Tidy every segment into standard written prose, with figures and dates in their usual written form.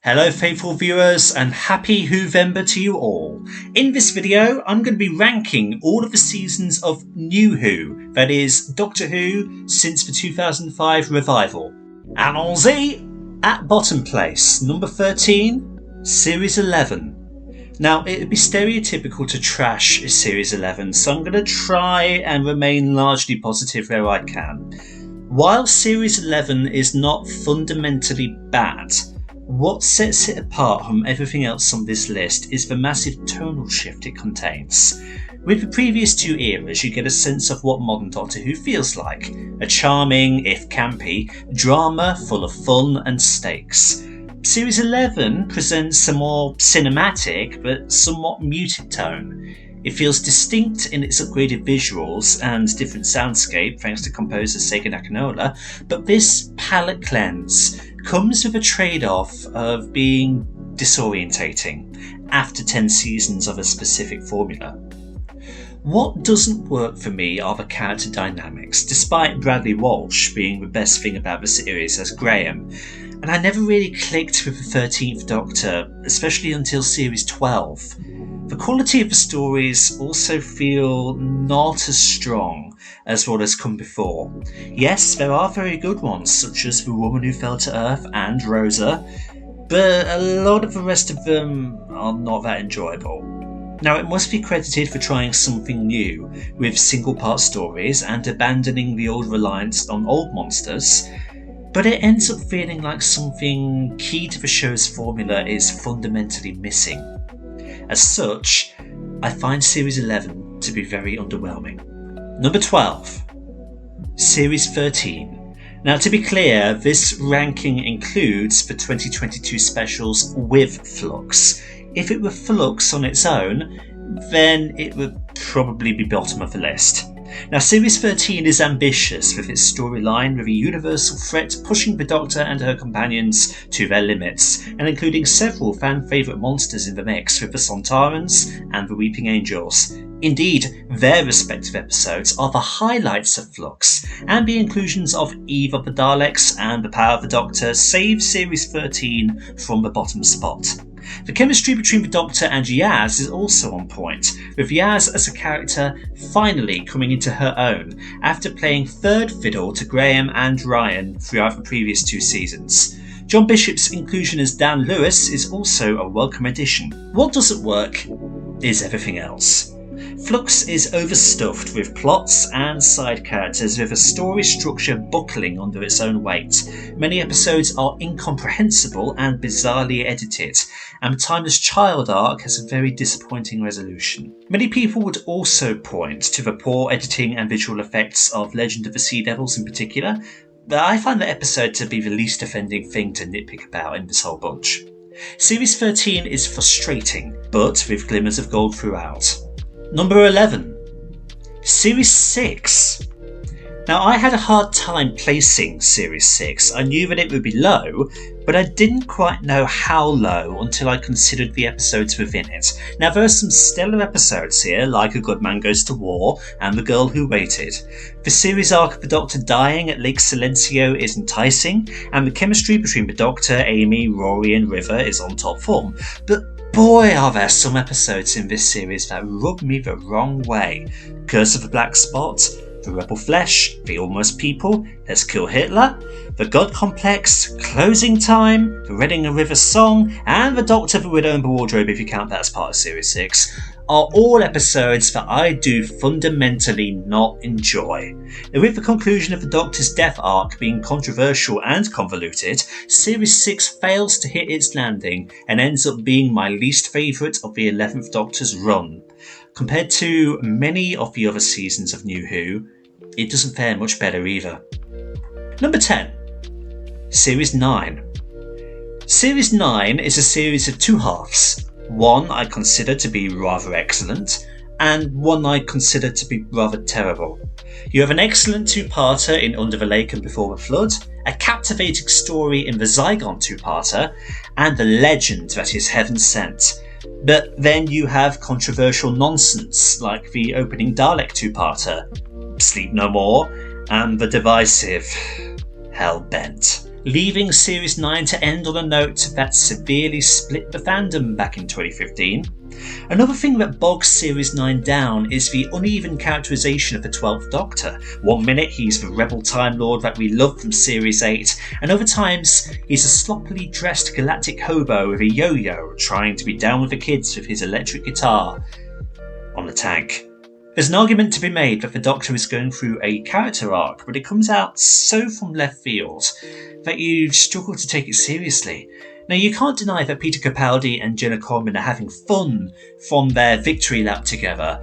Hello faithful viewers and happy Whovember to you all. In this video I'm going to be ranking all of the seasons of New Who, that is Doctor Who since the 2005 revival. Allons-y! At bottom place, number 13, Series 11. Now it would be stereotypical to trash Series 11, so I'm going to try and remain largely positive where I can. While Series 11 is not fundamentally bad, what sets it apart from everything else on this list is the massive tonal shift it contains. With the previous two eras, you get a sense of what modern Doctor Who feels like. A charming, if campy, drama full of fun and stakes. Series 11 presents a more cinematic but somewhat muted tone. It feels distinct in its upgraded visuals and different soundscape thanks to composer Sega Nakanola, but this palette cleanse comes with a trade-off of being disorientating after 10 seasons of a specific formula. What doesn't work for me are the character dynamics, despite Bradley Walsh being the best thing about the series as Graham, and I never really clicked with the 13th Doctor, especially until Series 12. The quality of the stories also feel not as strong as what has come before. Yes, there are very good ones, such as The Woman Who Fell to Earth and Rosa, but a lot of the rest of them are not that enjoyable. Now, it must be credited for trying something new, with single-part stories and abandoning the old reliance on old monsters, but it ends up feeling like something key to the show's formula is fundamentally missing. As such, I find Series 11 to be very underwhelming. Number 12, Series 13. Now, to be clear, this ranking includes the 2022 specials with Flux. If it were Flux on its own, then it would probably be bottom of the list. Now, Series 13 is ambitious with its storyline, with a universal threat pushing the Doctor and her companions to their limits, and including several fan-favourite monsters in the mix with the Sontarans and the Weeping Angels. Indeed, their respective episodes are the highlights of Flux, and the inclusions of Eve of the Daleks and The Power of the Doctor save Series 13 from the bottom spot. The chemistry between the Doctor and Yaz is also on point, with Yaz as a character finally coming into her own after playing third fiddle to Graham and Ryan throughout the previous two seasons. John Bishop's inclusion as Dan Lewis is also a welcome addition. What doesn't work is everything else. Flux is overstuffed with plots and side characters with a story structure buckling under its own weight. Many episodes are incomprehensible and bizarrely edited, and the Timeless Child arc has a very disappointing resolution. Many people would also point to the poor editing and visual effects of Legend of the Sea Devils in particular, but I find that episode to be the least offending thing to nitpick about in this whole bunch. Series 13 is frustrating, but with glimmers of gold throughout. Number 11, Series 6. Now, I had a hard time placing Series 6. I knew that it would be low, but I didn't quite know how low until I considered the episodes within it. Now, there are some stellar episodes here, like A Good Man Goes to War and The Girl Who Waited. The series arc of the Doctor dying at Lake Silencio is enticing, and the chemistry between the Doctor, Amy, Rory and River is on top form. But boy, are there some episodes in this series that rub me the wrong way. Curse of the Black Spot, The Rebel Flesh, The Almost People, Let's Kill Hitler, The God Complex, Closing Time, The Reading a River Song, and The Doctor, The Widow and the Wardrobe, if you count that as part of Series 6, are all episodes that I do fundamentally not enjoy. Now, with the conclusion of the Doctor's death arc being controversial and convoluted, Series 6 fails to hit its landing and ends up being my least favourite of the 11th Doctor's run. Compared to many of the other seasons of New Who, it doesn't fare much better either. Number 10, Series 9. Series 9 is a series of two halves. One I consider to be rather excellent, and one I consider to be rather terrible. You have an excellent two-parter in Under the Lake and Before the Flood, a captivating story in the Zygon two-parter, and the legend that is Heaven Sent. But then you have controversial nonsense like the opening Dalek two-parter, Sleep No More, and the divisive Hell Bent. leaving Series 9 to end on a note that severely split the fandom back in 2015. Another thing that bogs Series 9 down is the uneven characterisation of the 12th Doctor. One minute he's the rebel Time Lord that we love from Series 8, and other times he's a sloppily dressed galactic hobo with a yo-yo trying to be down with the kids with his electric guitar on the tank. There's an argument to be made that the Doctor is going through a character arc, but it comes out so from left field that you struggle to take it seriously. Now, you can't deny that Peter Capaldi and Jenna Coleman are having fun from their victory lap together,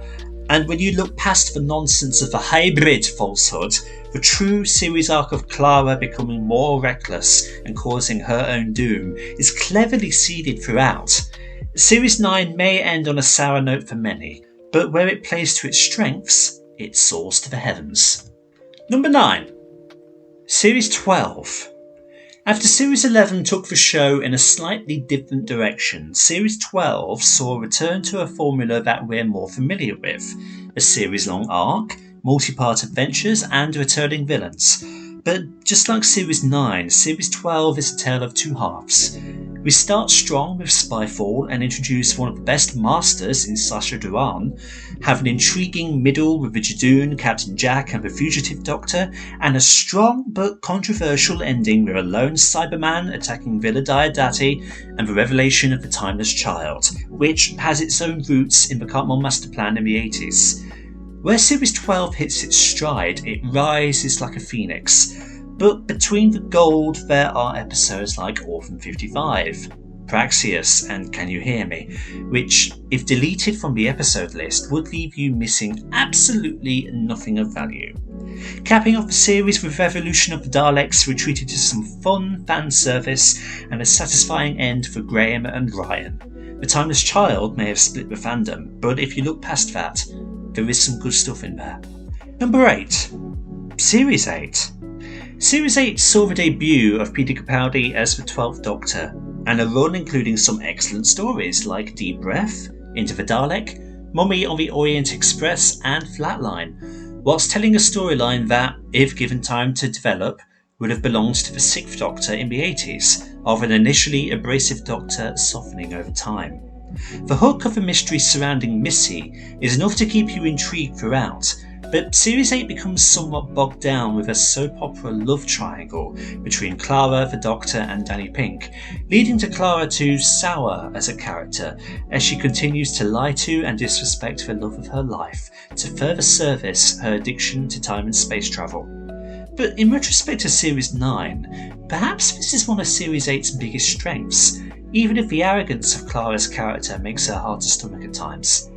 and when you look past the nonsense of the hybrid falsehood, the true series arc of Clara becoming more reckless and causing her own doom is cleverly seeded throughout. Series 9 may end on a sour note for many, but where it plays to its strengths, it soars to the heavens. Number 9. Series 12. After Series 11 took the show in a slightly different direction, Series 12 saw a return to a formula that we're more familiar with: a series-long arc, multi-part adventures, and returning villains. But just like Series 9, Series 12 is a tale of two halves. We start strong with Spyfall and introduce one of the best masters in Sacha Dharan, have an intriguing middle with the Judoon, Captain Jack and the Fugitive Doctor, and a strong but controversial ending with a lone Cyberman attacking Villa Diodati and the revelation of the Timeless Child, which has its own roots in the Cartmel Master Plan in the 80s. Where Series 12 hits its stride, it rises like a phoenix. But between the gold, there are episodes like Orphan 55, Praxeus, and Can You Hear Me, which, if deleted from the episode list, would leave you missing absolutely nothing of value. Capping off the series with Revolution of the Daleks retreated to some fun fan service and a satisfying end for Graham and Ryan. The Timeless Child may have split the fandom, but if you look past that, there is some good stuff in there. Number 8. Series 8. Series 8 saw the debut of Peter Capaldi as the 12th Doctor, and a run including some excellent stories like Deep Breath, Into the Dalek, Mummy on the Orient Express and Flatline, whilst telling a storyline that, if given time to develop, would have belonged to the 6th Doctor in the 80s, of an initially abrasive Doctor softening over time. The hook of the mystery surrounding Missy is enough to keep you intrigued throughout, but Series 8 becomes somewhat bogged down with a soap opera love triangle between Clara, the Doctor and Danny Pink, leading to Clara to sour as a character as she continues to lie to and disrespect the love of her life to further service her addiction to time and space travel. But in retrospect to Series 9, perhaps this is one of Series 8's biggest strengths, even if the arrogance of Clara's character makes her hard to stomach at times.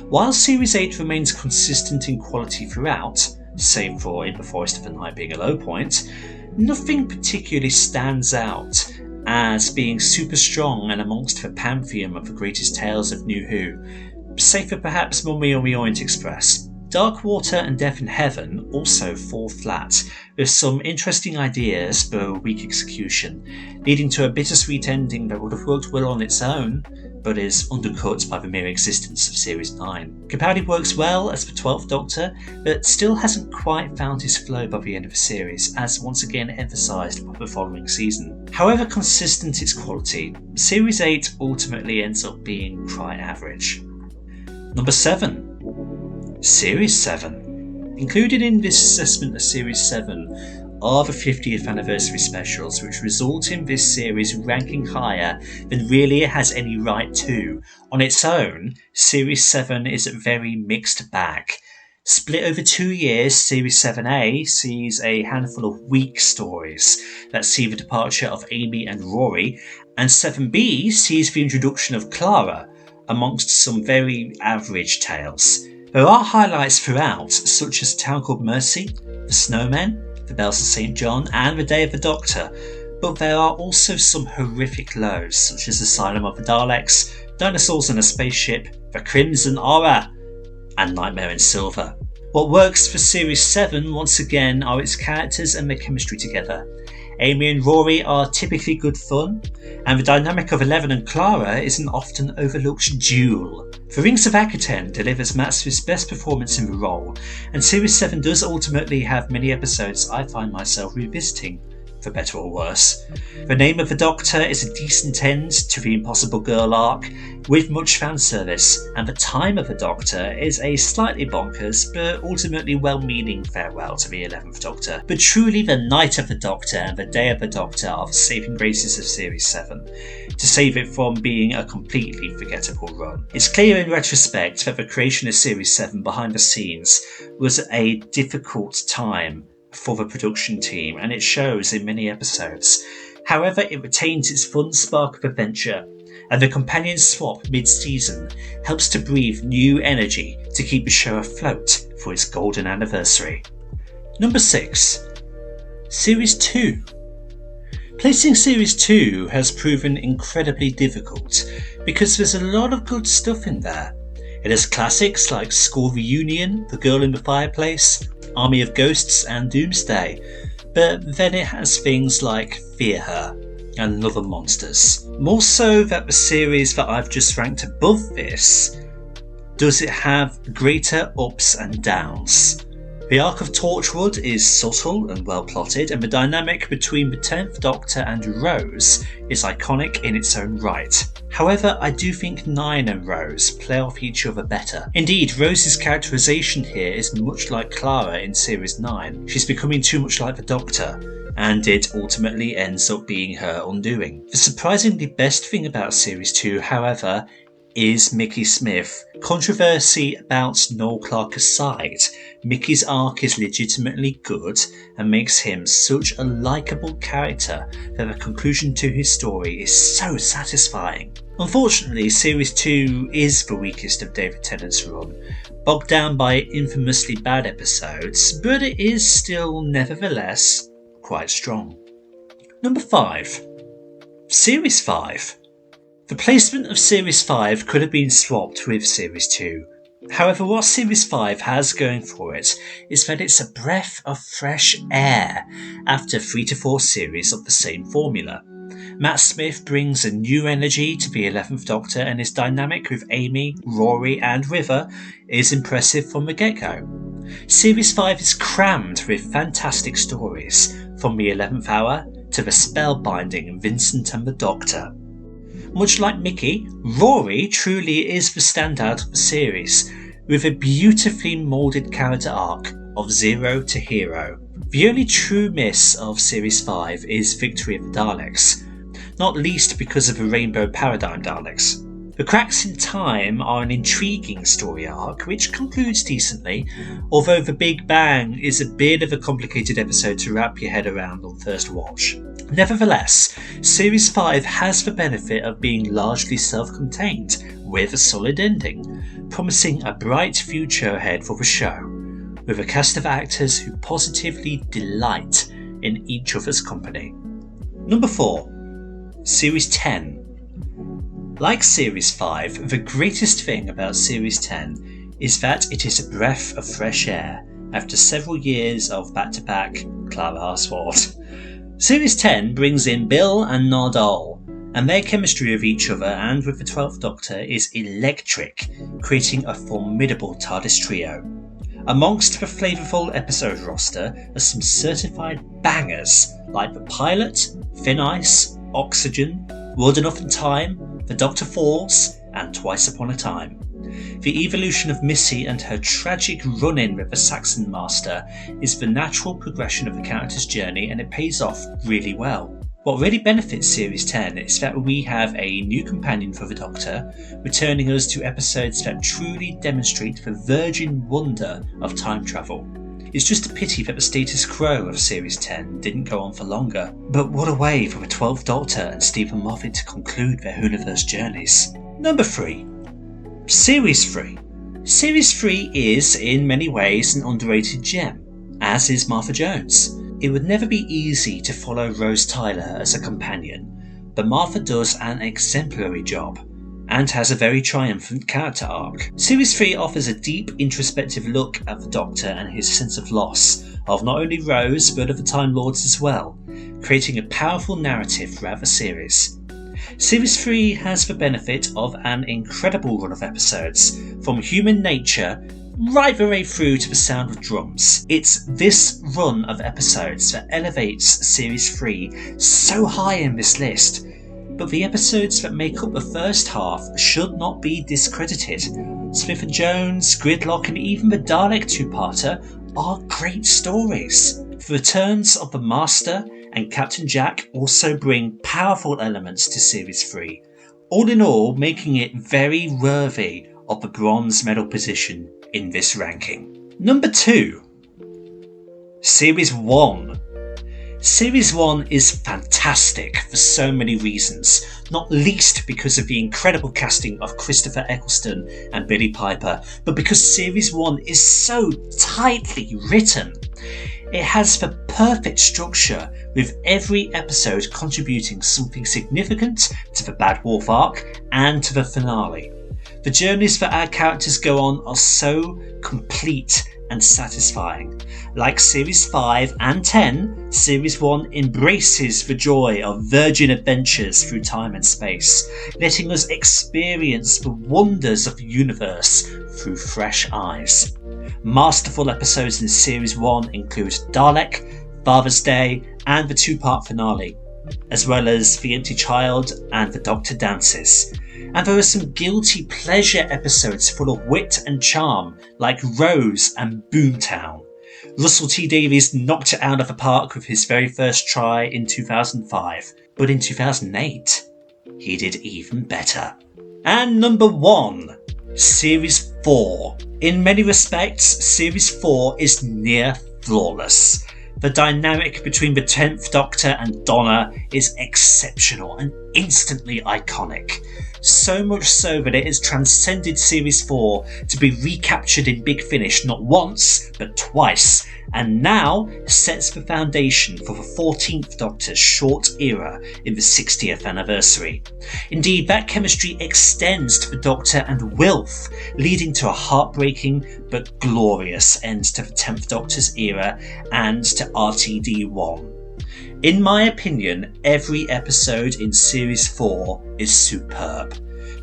While Series 8 remains consistent in quality throughout, save for In the Forest of the Night being a low point, nothing particularly stands out as being super strong and amongst the pantheon of the greatest tales of New Who, save for perhaps Mummy on the Orient Express. Dark Water and Death in Heaven also fall flat, with some interesting ideas but a weak execution, leading to a bittersweet ending that would have worked well on its own, but is undercut by the mere existence of Series 9. Capaldi works well as the 12th Doctor, but still hasn't quite found his flow by the end of the series, as once again emphasised by the following season. However consistent its quality, Series 8 ultimately ends up being quite average. Number 7. Series 7. Included in this assessment of Series 7 are the 50th anniversary specials, which result in this series ranking higher than really it has any right to. On its own, Series 7 is a very mixed bag. Split over 2 years, Series 7A sees a handful of weak stories that see the departure of Amy and Rory, and 7B sees the introduction of Clara, amongst some very average tales. There are highlights throughout, such as A Town Called Mercy, The Snowmen, The Bells of St. John, and The Day of the Doctor, but there are also some horrific lows, such as Asylum of the Daleks, Dinosaurs in a Spaceship, The Crimson Horror, and Nightmare in Silver. What works for Series 7 once again are its characters and their chemistry together. Amy and Rory are typically good fun, and the dynamic of Eleven and Clara is an often overlooked duel. The Rings of Akaten delivers Matt Smith's best performance in the role, and Series 7 does ultimately have many episodes I find myself revisiting, for better or worse. The Name of the Doctor is a decent end to the Impossible Girl arc, with much fan service, and The Time of the Doctor is a slightly bonkers but ultimately well-meaning farewell to the 11th Doctor. But truly the Night of the Doctor and the Day of the Doctor are the saving graces of Series 7, to save it from being a completely forgettable run. It's clear in retrospect that the creation of Series 7 behind the scenes was a difficult time for the production team, and it shows in many episodes. However, it retains its fun spark of adventure, and the companion swap mid-season helps to breathe new energy to keep the show afloat for its golden anniversary. Number 6. Series 2. Placing Series 2 has proven incredibly difficult because there's a lot of good stuff in there. It has classics like School Reunion, The Girl in the Fireplace, Army of Ghosts and Doomsday, but then it has things like Fear Her and Other Monsters. More so that the series that I've just ranked above this, does it have greater ups and downs. The arc of Torchwood is subtle and well plotted, and the dynamic between the 10th Doctor and Rose is iconic in its own right. However, I do think 9 and Rose play off each other better. Indeed, Rose's characterisation here is much like Clara in Series 9. She's becoming too much like the Doctor, and it ultimately ends up being her undoing. The surprisingly best thing about Series 2, however, is Mickey Smith. Controversy about Noel Clarke aside, Mickey's arc is legitimately good and makes him such a likeable character that the conclusion to his story is so satisfying. Unfortunately, Series 2 is the weakest of David Tennant's run, bogged down by infamously bad episodes, but it is still nevertheless quite strong. Number 5. Series 5. The placement of Series 5 could have been swapped with Series 2. However, what Series 5 has going for it is that it's a breath of fresh air after 3 to 4 series of the same formula. Matt Smith brings a new energy to the 11th Doctor, and his dynamic with Amy, Rory and River is impressive from the get-go. Series 5 is crammed with fantastic stories, from the 11th Hour to the spellbinding Vincent and the Doctor. Much like Mickey, Rory truly is the standout of the series, with a beautifully moulded character arc of zero to hero. The only true miss of Series 5 is Victory of the Daleks, not least because of the Rainbow Paradigm Daleks. The Cracks in Time are an intriguing story arc which concludes decently, although The Big Bang is a bit of a complicated episode to wrap your head around on first watch. Nevertheless, Series 5 has the benefit of being largely self-contained, with a solid ending, promising a bright future ahead for the show, with a cast of actors who positively delight in each other's company. Number 4. Series 10. Like Series 5, the greatest thing about Series 10 is that it is a breath of fresh air after several years of back-to-back Clara Oswald. Series 10 brings in Bill and Nardole, and their chemistry with each other and with the 12th Doctor is electric, creating a formidable TARDIS trio. Amongst the flavourful episode roster are some certified bangers like The Pilot, Thin Ice, Oxygen, World Enough in Time, The Doctor Falls, and Twice Upon a Time. The evolution of Missy and her tragic run-in with the Saxon Master is the natural progression of the character's journey, and it pays off really well. What really benefits Series 10 is that we have a new companion for the Doctor, returning us to episodes that truly demonstrate the virgin wonder of time travel. It's just a pity that the status quo of Series 10 didn't go on for longer, but what a way for the 12th Doctor and Stephen Moffat to conclude their Whoniverse journeys. Number 3. Series 3. Series 3 is, in many ways, an underrated gem, as is Martha Jones. It would never be easy to follow Rose Tyler as a companion, but Martha does an exemplary job, and has a very triumphant character arc. Series 3 offers a deep, introspective look at the Doctor and his sense of loss, of not only Rose but of the Time Lords as well, creating a powerful narrative throughout the series. Series 3 has the benefit of an incredible run of episodes, from Human Nature, right the way through to the sound of drums. It's this run of episodes that elevates Series 3 so high in this list. But the episodes that make up the first half should not be discredited. Smith & Jones, Gridlock and even the Dalek two-parter are great stories. The returns of the Master and Captain Jack also bring powerful elements to Series 3, all in all making it very worthy of the bronze medal position in this ranking. Number 2. Series 1. Series 1 is fantastic for so many reasons, not least because of the incredible casting of Christopher Eccleston and Billie Piper, but because Series 1 is so tightly written. It has the perfect structure, with every episode contributing something significant to the Bad Wolf arc and to the finale. The journeys that our characters go on are so complete and satisfying. Like Series 5 and 10, Series 1 embraces the joy of virgin adventures through time and space, letting us experience the wonders of the universe through fresh eyes. Masterful episodes in Series 1 include Dalek, Father's Day, and the two-part finale, as well as The Empty Child and The Doctor Dances. And there are some guilty pleasure episodes full of wit and charm, like Rose and Boomtown. Russell T Davies knocked it out of the park with his very first try in 2005, but in 2008, he did even better. And number 1, Series 4. In many respects, Series 4 is near flawless. The dynamic between the 10th Doctor and Donna is exceptional and instantly iconic. So much so that it has transcended Series 4 to be recaptured in Big Finish not once, but twice, and now sets the foundation for the 14th Doctor's short era in the 60th anniversary. Indeed, that chemistry extends to the Doctor and Wilf, leading to a heartbreaking but glorious end to the 10th Doctor's era and to RTD1. In my opinion, every episode in Series 4 is superb,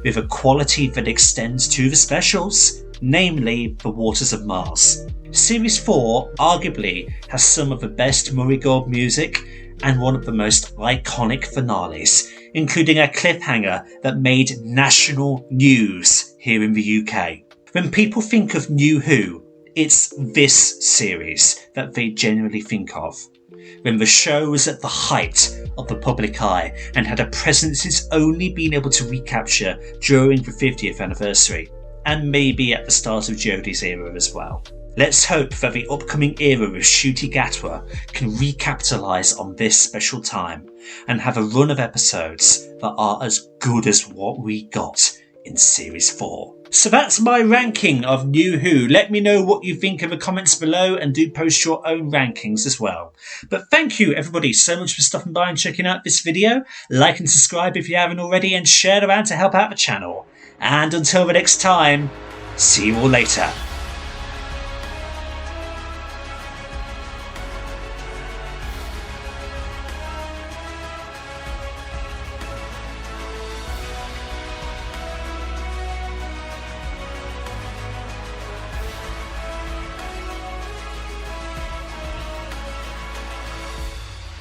with a quality that extends to the specials, namely The Waters of Mars. Series 4 arguably has some of the best Murray Gold music and one of the most iconic finales, including a cliffhanger that made national news here in the UK. When people think of New Who, it's this series that they generally think of. When the show was at the height of the public eye and had a presence it's only been able to recapture during the 50th anniversary, and maybe at the start of Jodie's era as well. Let's hope that the upcoming era with Ncuti Gatwa can recapitalise on this special time and have a run of episodes that are as good as what we got in Series 4. So that's my ranking of New Who. Let me know what you think in the comments below and do post your own rankings as well. But thank you everybody so much for stopping by and checking out this video. Like and subscribe if you haven't already and share it around to help out the channel. And until the next time, see you all later.